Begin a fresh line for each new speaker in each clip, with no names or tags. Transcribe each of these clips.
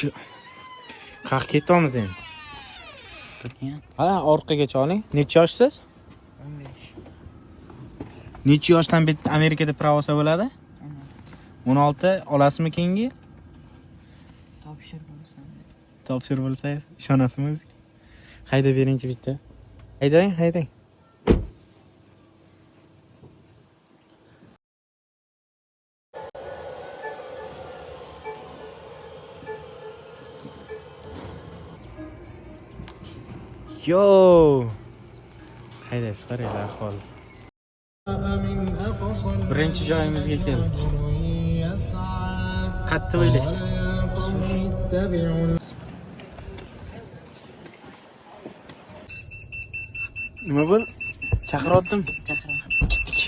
Shu. Qaq ketamiz endi. Ha, orqagacha oling. Necha yoshsiz?
15.
Necha yoshdan bitta Amerikada pravosa bo'ladi? 16 olasizmi keyingi? Topshir bo'lsangiz, ishonasizmi o'zingizga? Haydab beringchi bitta. Haydang. Yo! Haydash, qaranglar ahvol. Birinchi joyimizga keldik. Qattiq o'ylaysiz. Nima bo'l? Chaqiryaptim. Ketdik.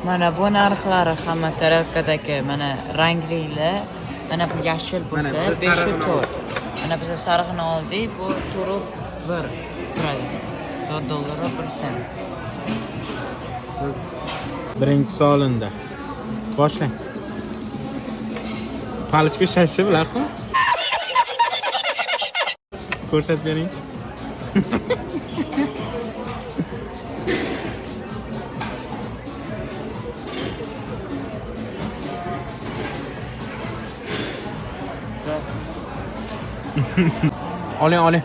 Mana bu narxlari hamma tarafkadagi mana ranglilar. Mana bu yashil bo'lsa 504. Mana biz sarig'ini oldik, bu turi 1 turadi. $4 1 sent.
Birinchisi olindi. Boshlang. Palichka shashi bilasizmi? Ko'rsat bering. Oling.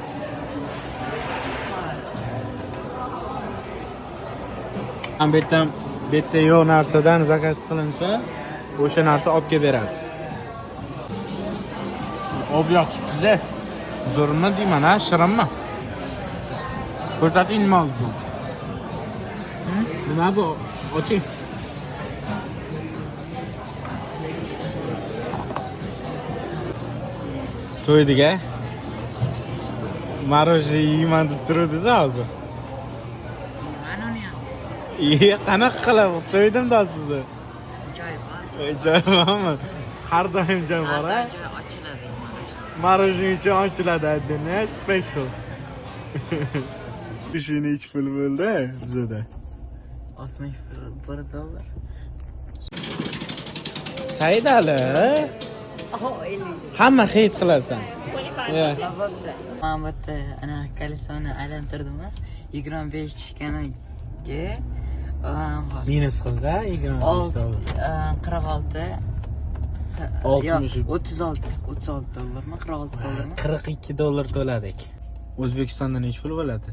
Bitta yo'q narsadan zakaz qilinsa, o'sha narsa olib kelib beradi. Olib yoqibsiz-a? Zo'rmi deyman, ha, shirinmi? Ko'rsating nima oldi? Nima bu? Oching. To'ydiga. Marojni yeyman deb turibsiz hozir. Qanaqa qilib to'ydim-da sizni? Joy bormi? Har doim joy bor, ha?
Ochiladi
Marojni uchun ochiladi, adini special. Shuni ich pul bo'ldi bizda.
$61.
Saidali. Hamma hit qilasan.
Men bitta ana kolesoni aylantirdim-a, 25 tushganiga
Minus qildi, 25 dollar.
46
$60.
36 $46 $46
$42 to'ladik. O'zbekistonda nech pul bo'ladi?